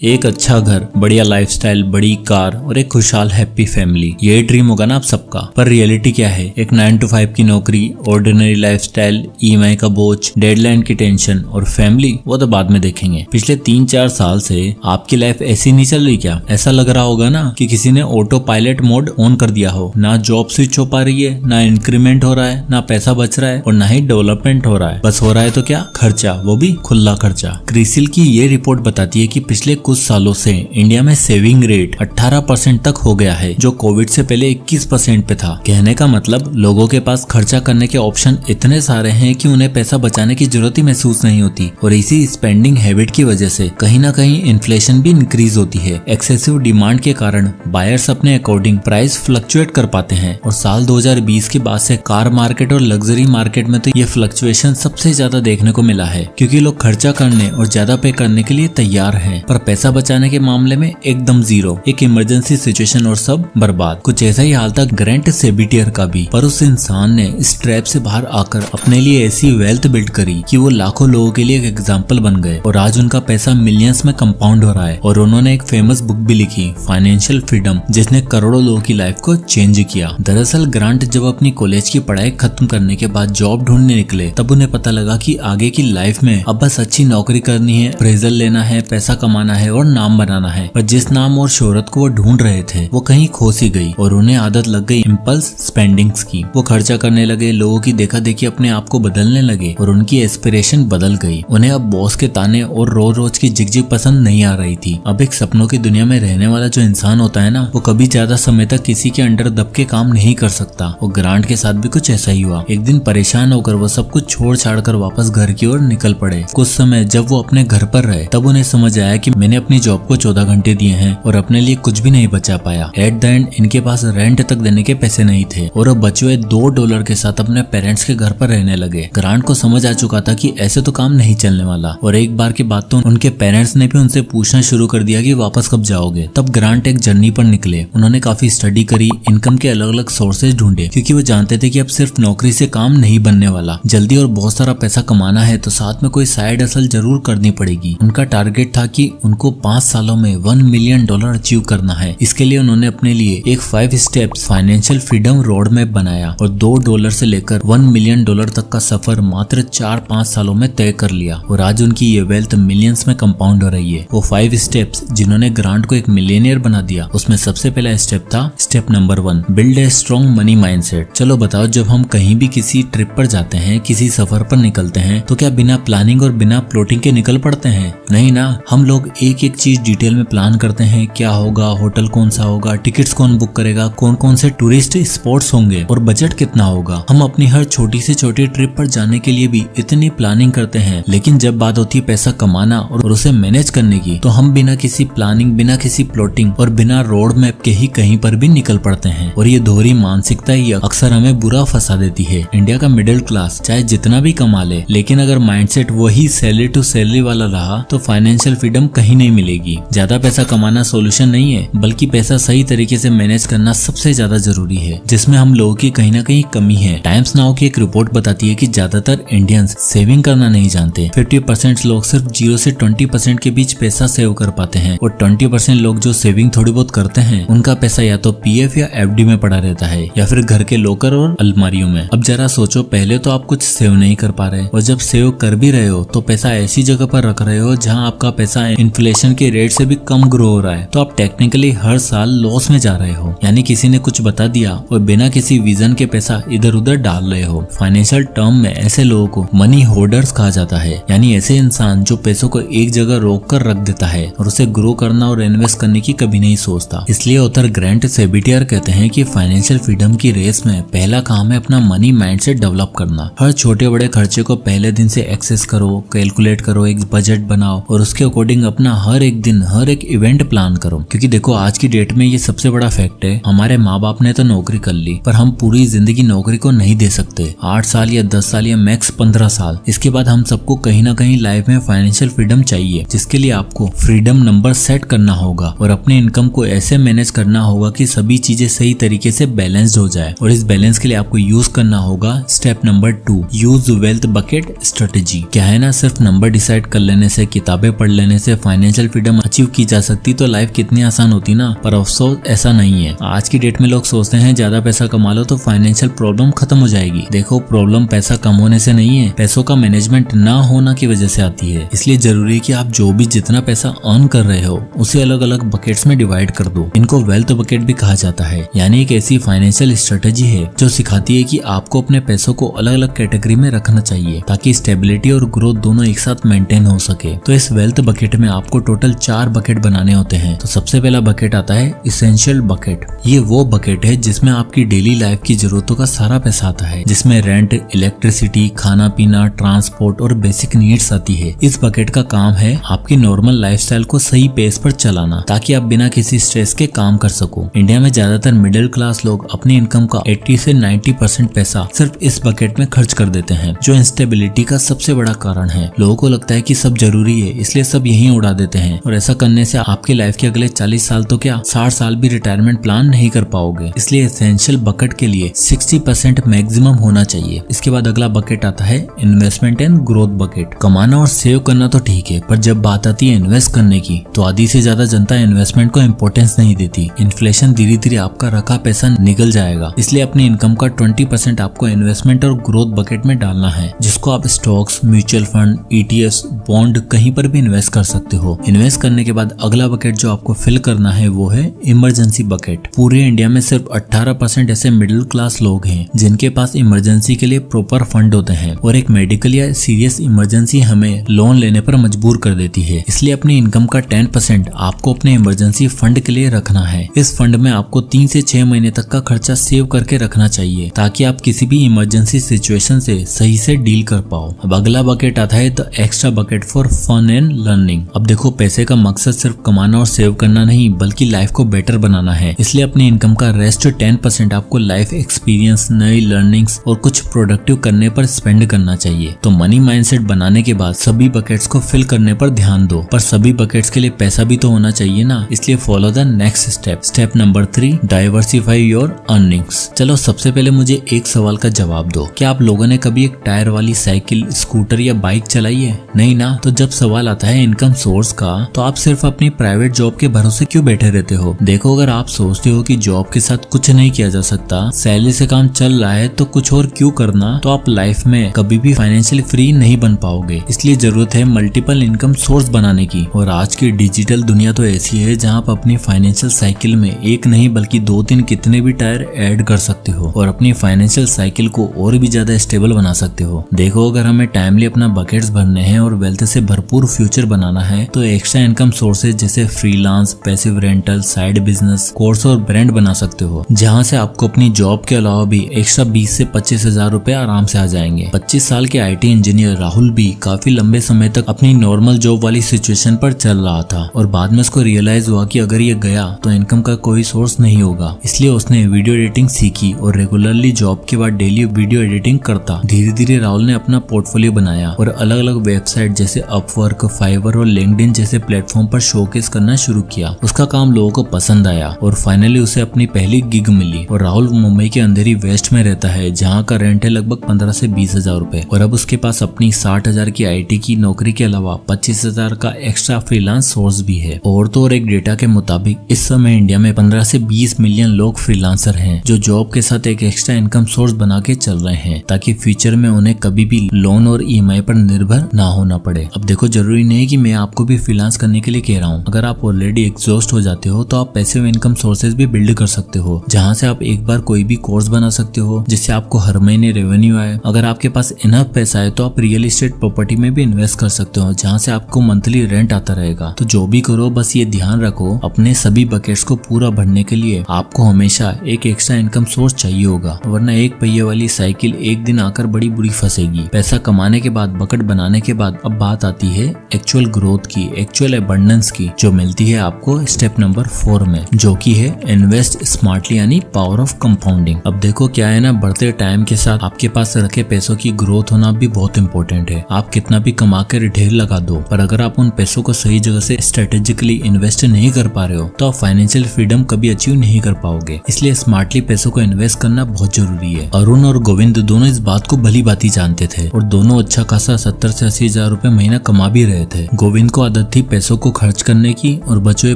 एक अच्छा घर, बढ़िया लाइफस्टाइल, बड़ी कार और एक खुशहाल हैप्पी फैमिली, ये ड्रीम होगा ना आप सबका। पर रियलिटी क्या है? एक 9 to 5 की नौकरी, ऑर्डिनरी लाइफस्टाइल, ईएमआई का बोझ, डेडलाइन की टेंशन और फैमिली वो तो बाद में देखेंगे। पिछले 3-4 साल से आपकी लाइफ ऐसी नहीं चल रही क्या? ऐसा लग रहा होगा ना कि किसी ने ऑटो पायलट मोड ऑन कर दिया हो। ना जॉब स्विच हो पा रही है, ना इंक्रीमेंट हो रहा है, ना पैसा बच रहा है और ना ही डेवलपमेंट हो रहा है। बस हो रहा है तो क्या? खर्चा, वो भी खुला खर्चा। क्रिसिल की ये रिपोर्ट बताती है कि पिछले कुछ सालों से इंडिया में सेविंग रेट 18% तक हो गया है, जो कोविड से पहले 21% पे था। कहने का मतलब लोगों के पास खर्चा करने के ऑप्शन इतने सारे हैं कि उन्हें पैसा बचाने की जरूरत ही महसूस नहीं होती। और इसी स्पेंडिंग हैबिट की वजह से कहीं ना कहीं इन्फ्लेशन भी इंक्रीज होती है। एक्सेसिव डिमांड के कारण बायर्स अपने अकॉर्डिंग प्राइस फ्लक्चुएट कर पाते हैं। और साल 2020 के बाद से कार मार्केट और लग्जरी मार्केट में तो ये फ्लक्चुएशन सबसे ज्यादा देखने को मिला है, क्योंकि लोग खर्चा करने और ज्यादा पे करने के लिए तैयार हैं, पर पैसा बचाने के मामले में एकदम जीरो। एक इमरजेंसी सिचुएशन और सब बर्बाद। कुछ ऐसा ही हाल था ग्रैंट सेबिटियर का भी, पर उस इंसान ने इस ट्रैप से बाहर आकर अपने लिए ऐसी वेल्थ बिल्ड करी कि वो लाखों लोगों के लिए एक एग्जाम्पल बन गए। और आज उनका पैसा मिलियंस में कंपाउंड हो रहा है। और उन्होंने एक फेमस बुक भी लिखी, फाइनेंशियल फ्रीडम, जिसने करोड़ों लोगों की लाइफ को चेंज किया। दरअसल ग्रांट जब अपनी कॉलेज की पढ़ाई खत्म करने के बाद जॉब ढूंढने निकले, तब उन्हें पता लगा कि आगे की लाइफ में अब बस अच्छी नौकरी करनी है, अप्रेजल लेना है, पैसा कमाना है और नाम बनाना है। पर जिस नाम और शोहरत को वो ढूंढ रहे थे वो कहीं खो सी गई और उन्हें आदत लग गई इम्पल्स स्पेंडिंग्स की। वो खर्चा करने लगे, लोगों की देखा देखी अपने आप को बदलने लगे और उनकी एस्पिरेशन बदल गई। उन्हें अब बॉस के ताने और रोज रोज की झिकझिक पसंद नहीं आ रही थी। अब एक सपनों की दुनिया में रहने वाला जो इंसान होता है ना, वो कभी ज्यादा समय तक किसी के अंडर दब के काम नहीं कर सकता। और ग्रांट के साथ भी कुछ ऐसा ही हुआ। एक दिन परेशान होकर वो सब कुछ छोड़ छाड़ कर वापस घर की ओर निकल पड़े। कुछ समय जब वो अपने घर पर रहे, तब उन्हें समझ आया कि मैंने अपनी जॉब को 14 घंटे दिए हैं और अपने लिए कुछ भी नहीं बचा पाया। एट द एंड इनके पास रेंट तक देने के पैसे नहीं थे और अब बचे हुए $2 के साथ अपने पेरेंट्स के घर पर रहने लगे। ग्रांट को समझ आ चुका था कि ऐसे तो काम नहीं चलने वाला। और एक बार की बात तो उनके पेरेंट्स ने भी उनसे पूछना शुरू कर दिया कि वापस कब जाओगे। तब ग्रांट एक जर्नी पर निकले। उन्होंने काफी स्टडी करी, इनकम के अलग अलग सोर्सेज ढूंढे, क्योंकि वो जानते थे कि अब सिर्फ नौकरी से काम नहीं बनने वाला। जल्दी और बहुत सारा पैसा कमाना है तो साथ में कोई साइड हसल जरूर करनी पड़ेगी। उनका टारगेट था कि उनको 5 सालों में $1 मिलियन अचीव करना है। इसके लिए उन्होंने अपने लिए एक 5 steps financial freedom road map बनाया और $2 से लेकर $1 मिलियन तक का सफर मात्र 4-5 सालों में तय कर लिया। और आज उनकी ये वेल्थ मिलियंस में कंपाउंड हो रही है। वो 5 स्टेप्स जिन्होंने ग्रांट को एक मिलियनियर बना दिया, उसमें सबसे पहला स्टेप था step number 1, build a strong money mindset. चलो बताओ, जब हम कहीं भी किसी ट्रिप पर जाते हैं, किसी सफर पर निकलते हैं, तो क्या बिना प्लानिंग और बिना प्लॉटिंग के निकल पड़ते हैं? नहीं ना। हम लोग एक एक चीज डिटेल में प्लान करते हैं। क्या होगा, होटल कौन सा होगा, टिकट्स कौन बुक करेगा, कौन कौन से टूरिस्ट स्पॉट्स होंगे और बजट कितना होगा। हम अपनी हर छोटी से छोटी ट्रिप पर जाने के लिए भी इतनी प्लानिंग करते हैं, लेकिन जब बात होती है पैसा कमाना और उसे मैनेज करने की, तो हम बिना किसी प्लानिंग, बिना किसी प्लॉटिंग और बिना रोड मैप के ही कहीं पर भी निकल पड़ते हैं। और ये दोहरी मानसिकता ही अक्सर हमें बुरा फंसा देती है। इंडिया का मिडिल क्लास चाहे जितना भी कमा ले, लेकिन अगर माइंडसेट वही सैलरी टू सैलरी वाला रहा, तो फाइनेंशियल फ्रीडम कहीं नहीं मिलेगी। ज्यादा पैसा कमाना सोल्यूशन नहीं है, बल्कि पैसा सही तरीके से मैनेज करना सबसे ज्यादा जरूरी है, जिसमें हम लोगों की कहीं ना कहीं कमी है। टाइम्स नाउ की एक रिपोर्ट बताती है कि ज्यादातर इंडियंस सेविंग करना नहीं जानते। 50% लोग सिर्फ 0 से 20% के बीच पैसा सेव कर पाते हैं और 20% लोग जो सेविंग थोड़ी बहुत करते हैं, उनका पैसा या तो पीएफ या एफडी में पड़ा रहता है या फिर घर के लॉकर और अलमारियों में। अब जरा सोचो, पहले तो आप कुछ सेव नहीं कर पा रहे, और जब सेव कर भी रहे हो तो पैसा ऐसी जगह पर रख रहे हो जहाँ आपका पैसा इन्फ्लेशन के रेट से भी कम ग्रो हो रहा है। तो आप टेक्निकली हर साल लॉस में जा रहे हो। यानी किसी ने कुछ बता दिया और बिना किसी विजन के पैसा इधर उधर डाल रहे हो। फाइनेंशियल टर्म में ऐसे लोगों को मनी होल्डर्स कहा जाता है, यानी ऐसे इंसान जो पैसों को एक जगह रोक कर रख देता है और उसे ग्रो करना और इन्वेस्ट करने की कभी नहीं सोचता। इसलिए ऑथर ग्रैंट सेबिटियर कहते हैं कि फाइनेंशियल फ्रीडम की रेस में पहला काम है अपना मनी माइंडसेट डेवलप करना। हर छोटे बड़े खर्चे को पहले दिन से एक्सेस करो, कैलकुलेट करो, एक बजट बनाओ और उसके अकॉर्डिंग अपना हर एक दिन, हर एक इवेंट प्लान करो। क्योंकि देखो, आज की डेट में ये सबसे बड़ा फैक्ट है, हमारे माँ बाप ने तो नौकरी कर ली, पर हम पूरी जिंदगी नौकरी को नहीं दे सकते। 8 साल या 10 साल या मैक्स 15 साल। इसके बाद हम सबको कहीं ना कहीं लाइफ में फाइनेंशियल फ्रीडम चाहिए, जिसके लिए आपको फ्रीडम नंबर सेट करना होगा और अपने इनकम को ऐसे मैनेज करना होगा कि सभी चीजें सही तरीके से बैलेंस्ड हो जाए। और इस बैलेंस के लिए आपको यूज करना होगा step number 2, use wealth bucket strategy. क्या है ना, सिर्फ नंबर डिसाइड कर लेने से, किताबें पढ़ लेने से फाइनेंशियल फ्रीडम अचीव की जा सकती तो लाइफ कितनी आसान होती ना, पर अफसोस ऐसा नहीं है। आज की डेट में लोग सोचते हैं ज्यादा पैसा कमा लो तो फाइनेंशियल प्रॉब्लम खत्म हो जाएगी। देखो, प्रॉब्लम पैसा कम होने से नहीं है, पैसों का मैनेजमेंट ना होना की वजह से आती है। इसलिए जरूरी है कि आप जो भी जितना पैसा अर्न कर रहे हो उसे अलग अलग बकेट्स में डिवाइड कर दो। इनको वेल्थ बकेट भी कहा जाता है, यानी एक ऐसी फाइनेंशियल स्ट्रेटेजी है जो सिखाती है कि आपको अपने पैसों को अलग अलग कैटेगरी में रखना चाहिए ताकि स्टेबिलिटी और ग्रोथ दोनों एक साथ मेंटेन हो सके। तो इस वेल्थ बकेट में आपको टोटल 4 बकेट बनाने होते हैं। तो सबसे पहला बकेट आता है इसेंशियल बकेट। ये वो बकेट है जिसमें आपकी डेली लाइफ की जरूरतों का सारा पैसा आता है, जिसमें रेंट, इलेक्ट्रिसिटी, खाना पीना, ट्रांसपोर्ट और बेसिक नीड्स आती है। इस बकेट का काम है आपकी नॉर्मल लाइफस्टाइल को सही पेस पर चलाना ताकि आप बिना किसी स्ट्रेस के काम कर सको। इंडिया में ज्यादातर मिडिल क्लास लोग अपनी इनकम का 80 से 90% पैसा सिर्फ इस बकेट में खर्च कर देते हैं, जो इंस्टेबिलिटी का सबसे बड़ा कारण है। लोगों को लगता है कि सब जरूरी है इसलिए सब यहीं उड़ा देते हैं, और ऐसा करने से आपकी लाइफ के अगले 40 साल तो क्या 60 साल भी रिटायरमेंट प्लान नहीं कर पाओगे। इसलिए एसेंशियल बकेट के लिए 60% मैक्सिमम होना चाहिए। इसके बाद अगला बकेट आता है इन्वेस्टमेंट एंड ग्रोथ बकेट। कमाना और सेव करना तो ठीक है, पर जब बात आती है इन्वेस्ट करने की तो आधी से ज्यादा जनता इन्वेस्टमेंट को इम्पोर्टेंस नहीं देती। इन्फ्लेशन धीरे धीरे आपका रखा पैसा निकल जाएगा, इसलिए अपनी इनकम का 20% आपको इन्वेस्टमेंट और ग्रोथ बकेट में डालना है, जिसको आप stocks, mutual fund, ETFs, bond कहीं पर भी इन्वेस्ट कर सकते हो। इन्वेस्ट करने के बाद अगला बकेट जो आपको फिल करना है वो है इमरजेंसी बकेट। पूरे इंडिया में सिर्फ 18% ऐसे मिडिल क्लास लोग हैं जिनके पास इमरजेंसी के लिए प्रॉपर फंड होते हैं, और एक मेडिकल या सीरियस इमरजेंसी हमें लोन लेने पर मजबूर कर देती है। इसलिए अपनी इनकम का 10% आपको अपने इमरजेंसी फंड के लिए रखना है। इस फंड में आपको 3 से 6 महीने तक का खर्चा सेव करके रखना चाहिए ताकि आप किसी भी इमरजेंसी सिचुएशन से सही से डील कर पाओ। अब अगला बकेट आता है the extra bucket for fun and learning. अब देखो, पैसे का मकसद सिर्फ कमाना और सेव करना नहीं बल्कि लाइफ को बेटर बनाना है। इसलिए अपनी इनकम का रेस्ट 10% आपको लाइफ एक्सपीरियंस, नई लर्निंग्स और कुछ प्रोडक्टिव करने पर स्पेंड करना चाहिए। तो मनी माइंडसेट बनाने के बाद सभी बकेट्स को फिल करने पर ध्यान दो, पर सभी बकेट्स के लिए पैसा भी तो होना चाहिए ना। इसलिए follow the next step. Step number 3, diversify your earnings. चलो सबसे पहले मुझे एक सवाल का जवाब दो, क्या आप लोगों ने कभी एक टायर वाली साइकिल, स्कूटर या बाइक चलाई है? नहीं ना। तो जब सवाल आता है इनकम सोर्स का, तो आप सिर्फ अपनी प्राइवेट जॉब के भरोसे क्यों बैठे रहते हो? देखो, अगर आप सोचते हो कि जॉब के साथ कुछ नहीं किया जा सकता, सैलरी से काम चल रहा है तो कुछ और क्यों करना, तो आप लाइफ में कभी भी फाइनेंशियली फ्री नहीं बन पाओगे। इसलिए जरूरत है मल्टीपल इनकम सोर्स बनाने की। और आज की डिजिटल दुनिया तो ऐसी है जहाँ आप अपनी फाइनेंशियल साइकिल में एक नहीं बल्कि 2-3 कितने भी टायर ऐड कर सकते हो और अपनी फाइनेंशियल साइकिल को और भी ज्यादा स्टेबल बना सकते हो। देखो, अगर हमें टाइमली अपना बकेट्स भरने हैं और वेल्थ से भरपूर फ्यूचर बनाना है तो एक्स्ट्रा इनकम सोर्सेज जैसे freelance, passive rental, side business, course और ब्रांड बना सकते हो, जहाँ से आपको अपनी जॉब के अलावा भी एक्स्ट्रा 20 से 25 हजार रुपए आराम से आ जाएंगे। 25 साल के IT इंजीनियर राहुल भी काफी लंबे समय तक अपनी नॉर्मल जॉब वाली सिचुएशन पर चल रहा था, और बाद में उसको रियलाइज हुआ कि अगर ये गया तो इनकम का कोई सोर्स नहीं होगा। इसलिए उसने वीडियो एडिटिंग सीखी और रेगुलरली जॉब के बाद डेली वीडियो एडिटिंग करता। धीरे धीरे राहुल ने अपना पोर्टफोलियो बनाया और अलग अलग वेबसाइट जैसे अपवर्क, फाइवर और लिंक्डइन जैसे प्लेटफॉर्म पर शोकेस करना शुरू किया। उसका काम लोगों को पसंद आया और फाइनली उसे अपनी पहली गिग मिली। और राहुल मुंबई के अंधेरी वेस्ट में रहता है, जहाँ का रेंट है लगभग 15 से 20 हजार रुपए, और अब उसके पास अपनी 60 हजार की IT की नौकरी के अलावा 25 हजार का एक्स्ट्रा फ्रीलांस सोर्स भी है। और तो और एक डेटा के मुताबिक इस समय इंडिया में 15 से 20 मिलियन लोग फ्रीलांसर हैं जो जॉब के साथ एक एक्स्ट्रा इनकम सोर्स बना के चल रहे हैं ताकि फ्यूचर में उन्हें कभी भी लोन और EMI पर निर्भर ना होना पड़े। अब देखो, जरूरी नहीं कि मैं आपको भी फ्रीलांस करने के लिए कह रहा हूँ। अगर आप ऑलरेडी एग्जॉस्ट हो जाते हो तो आप पैसिव इनकम सोर्सेज भी बिल्ड कर सकते हो, जहाँ से आप एक बार कोई भी कोर्स बना सकते हो जिससे आपको हर महीने रेवेन्यू आए। अगर आपके पास इनफ पैसा है तो आप रियल एस्टेट प्रॉपर्टी में भी इन्वेस्ट कर सकते हो, जहाँ से आपको मंथली रेंट आता रहेगा। तो जो भी करो, बस ये ध्यान रखो, अपने सभी बकेट्स को पूरा भरने के लिए आपको हमेशा एक एक्स्ट्रा इनकम सोर्स चाहिए होगा, वरना एक पहिए वाली साइकिल एक दिन आकर बड़ी बुरी फंसेगी। पैसा कमाने के बाद, बकेट बनाने के बाद अब बात आती है एक्चुअल ग्रोथ की, एक्चुअल एबंडेंस की, जो मिलती है आपको स्टेप नंबर 4 में, जो की है इन्वेस्ट स्मार्टली यानी पावर ऑफ कंपाउंडिंग। अब देखो क्या है ना, बढ़ते टाइम के साथ आपके पास रखे पैसों की ग्रोथ होना भी बहुत इंपॉर्टेंट है। आप कितना भी कमा कर ढेर लगा दो, पर अगर आप उन पैसों को सही जगह से स्ट्रेटेजिकली इन्वेस्ट नहीं कर पा रहे हो तो आप फाइनेंशियल फ्रीडम कभी अचीव नहीं कर पाओगे। इसलिए स्मार्टली पैसों को इन्वेस्ट करना बहुत जरूरी है। अरुण और गोविंद दोनों इस बात को भली भांति जानते थे और दोनों अच्छा खासा 70 से 80 हजार रुपए महीना कमा भी रहे थे। गोविंद को आदत थी पैसों को खर्च करने की और बचे हुए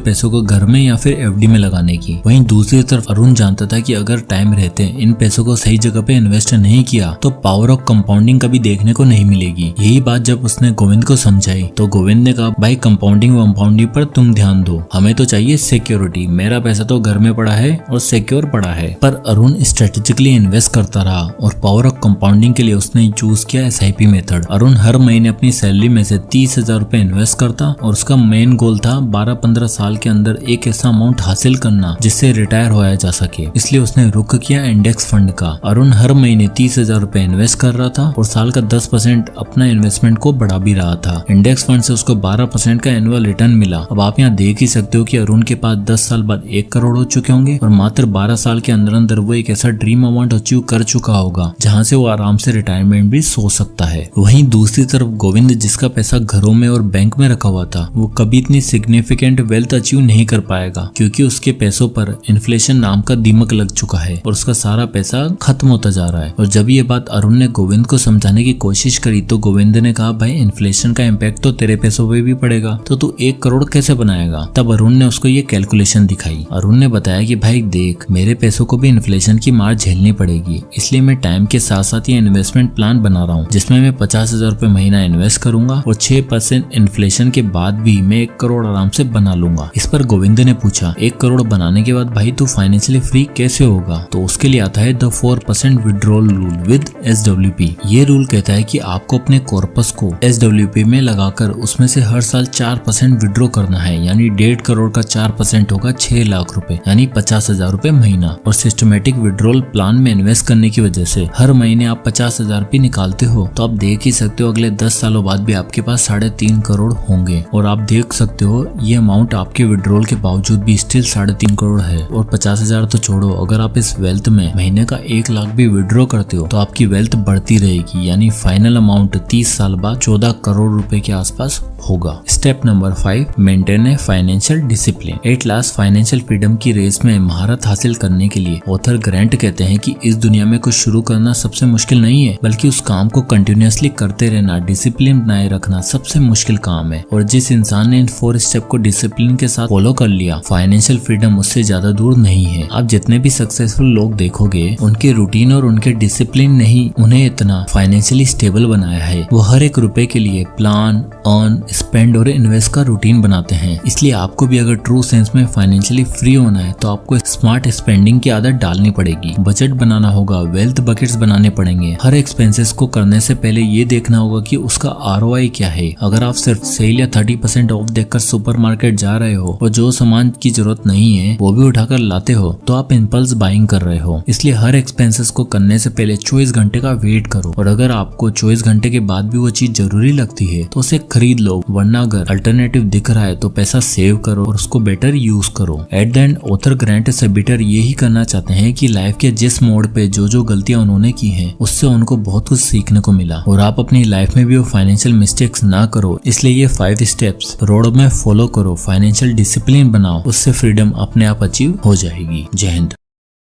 पैसों को घर में या फिर एफडी में लगाने की। वहीं दूसरी तरफ अरुण जानता था कि अगर टाइम रहते इन पैसों को सही जगह पे इन्वेस्ट नहीं किया तो पावर ऑफ कंपाउंडिंग कभी देखने को नहीं मिलेगी। यही बात जब उसने गोविंद को समझाई तो गोविंद ने कहा, भाई कंपाउंडिंग वंपाउंडिंग पर तुम ध्यान दो, हमें तो चाहिए सिक्योरिटी। मेरा पैसा तो घर में पड़ा है और सिक्योर पड़ा है। पर अरुण स्ट्रेटेजिकली इन्वेस्ट करता रहा और पावर ऑफ कंपाउंडिंग के लिए उसने चूज किया एसआईपी मेथड। अरुण हर महीने अपनी सैलरी में से 30,000 रुपए इन्वेस्ट करता और उसका मेन गोल था 12-15 साल के अंदर एक ऐसा अमाउंट हासिल करना जिससे रिटायर होया जा सके। इसलिए उसने रुख किया इंडेक्स फंड का। अरुण हर महीने 30,000 रुपए इन्वेस्ट कर रहा था और साल का 10% अपना इन्वेस्टमेंट को बढ़ा भी रहा था। इंडेक्स फंड से उसको 12% का एनुअल रिटर्न मिला। अब आप यहाँ देख ही सकते हो कि अरुण के पास 10 साल बाद 1 करोड़ हो चुके होंगे और मात्र 12 साल के अंदर अंदर वो एक ऐसा ड्रीम अमाउंट अचीव कर चुका होगा जहाँ से वो आराम से रिटायरमेंट भी सो सकता है। वहीं दूसरी तरफ गोविंद, जिसका पैसा घरों में और बैंक में रखा हुआ था, वो कभी इतनी सिग्निफिकेंट वेल्थ अचीव नहीं कर पाएगा क्योंकि उसके पैसों पर इन्फ्लेशन नाम का दीमक लग चुका है और उसका सारा पैसा खत्म होता जा रहा है। और जब ये बात अरुण ने गोविंद को समझाने की कोशिश करी तो गोविंद ने कहा, भाई इन्फ्लेशन का इम्पैक्ट तो तेरे पैसों पे भी पड़ेगा, तो तू 1 करोड़ कैसे बनाएगा। तब अरुण ने उसको ये कैलकुलेशन दिखाई। अरुण ने बताया कि भाई देख, मेरे पैसों को भी इन्फ्लेशन की मार झेलनी पड़ेगी, इसलिए मैं टाइम के साथ साथ ये इन्वेस्टमेंट प्लान बना रहा हूँ जिसमें मैं 50,000 रुपए महीना इन्वेस्ट करूंगा और 6% इन्फ्लेशन के बाद भी मैं 1 करोड़ आराम से बना लूंगा। इस पर गोविंद ने पूछा, 1 करोड़ बनाने के बाद भाई तू फाइनेंशियली फ्री कैसे होगा। तो उसके लिए आता है the 4% withdrawal rule with SWP। ये रूल कहता है कि आपको अपने कॉर्पस को SWP में लगाकर उसमें से हर साल 4% विड्रॉ करना है, यानी 1.5 करोड़ का 4% होगा 6 लाख रुपए, यानी 50,000 रुपए महीना। और सिस्टमेटिक विड्रॉल प्लान में इन्वेस्ट करने की वजह से हर महीने आप 50,000 रुपए निकालते हो तो आप देख ही सकते हो अगले 10 सालों बाद भी आपके पास 3.5 करोड़ होंगे। और आप देख सकते हो ये अमाउंट आपके विड्रॉल के बावजूद भी स्टिल 3.5 करोड़ है। और 50,000 तो छोड़ो, अगर आप इस वेल्थ में महीने का 1 लाख भी विड्रॉ करते हो तो आपकी वेल्थ बढ़ती रहेगी, यानी फाइनल अमाउंट 30 साल बाद 14 करोड़ रुपए के आसपास होगा। Step number 5, maintain a financial discipline. At last financial freedom की रेस में महारत हासिल करने के लिए ऑथर ग्रांट कहते हैं कि इस दुनिया में कुछ शुरू करना सबसे मुश्किल नहीं है, बल्कि उस काम को कंटिन्यूअसली करते रहना, डिसिप्लिन बनाए रखना सबसे मुश्किल काम है। और जिस इंसान ने इन 4 स्टेप को डिसिप्लिन के साथ फॉलो कर लिया, फाइनेंशियल फ्रीडम उससे ज्यादा दूर नहीं है। आप जितने भी सक्सेसफुल लोग देखोगे, उनके रूटीन और उनके डिसिप्लिन ने ही उन्हें इतना फाइनेंशियली स्टेबल बनाया है। वो हर एक रुपए के लिए प्लान, अर्न, स्पेंड और इन्वेस्ट का रूटीन बनाते हैं। इसलिए आपको भी अगर ट्रू सेंस में फाइनेंशियली फ्री होना है तो आपको स्मार्ट स्पेंडिंग की आदत डालनी पड़ेगी, बजट बनाना होगा, वेल्थ बकेट्स बनाने पड़ेंगे। हर एक्सपेंसेस को करने से पहले ये देखना होगा कि उसका ROI क्या है। अगर आप सिर्फ सेल या 30% ऑफ देखकर सुपरमार्केट जा रहे हो और जो सामान की जरूरत नहीं है वो भी उठाकर लाते हो तो आप इम्पल्स बाइंग कर रहे हो। इसलिए हर एक्सपेंसेस को करने से पहले 24 घंटे का वेट करो और अगर आपको 24 घंटे के बाद भी वो चीज जरूरी लगती है तो उसे खरीद लो, वरना अगर अल्टरनेटिव दिख रहा है तो पैसा सेव करो और उसको बेटर यूज करो। At the end author Grant Sabatier यही करना चाहते हैं कि लाइफ के जिस मोड पे जो गलतियां उन्होंने की हैं उससे उनको बहुत कुछ सीखने को मिला और आप अपनी लाइफ में भी वो फाइनेंशियल मिस्टेक्स ना करो। इसलिए ये 5 स्टेप्स रोड में फॉलो करो, फाइनेंशियल डिसिप्लिन बनाओ, उससे फ्रीडम अपने आप अचीव हो जाएगी। जय हिंद।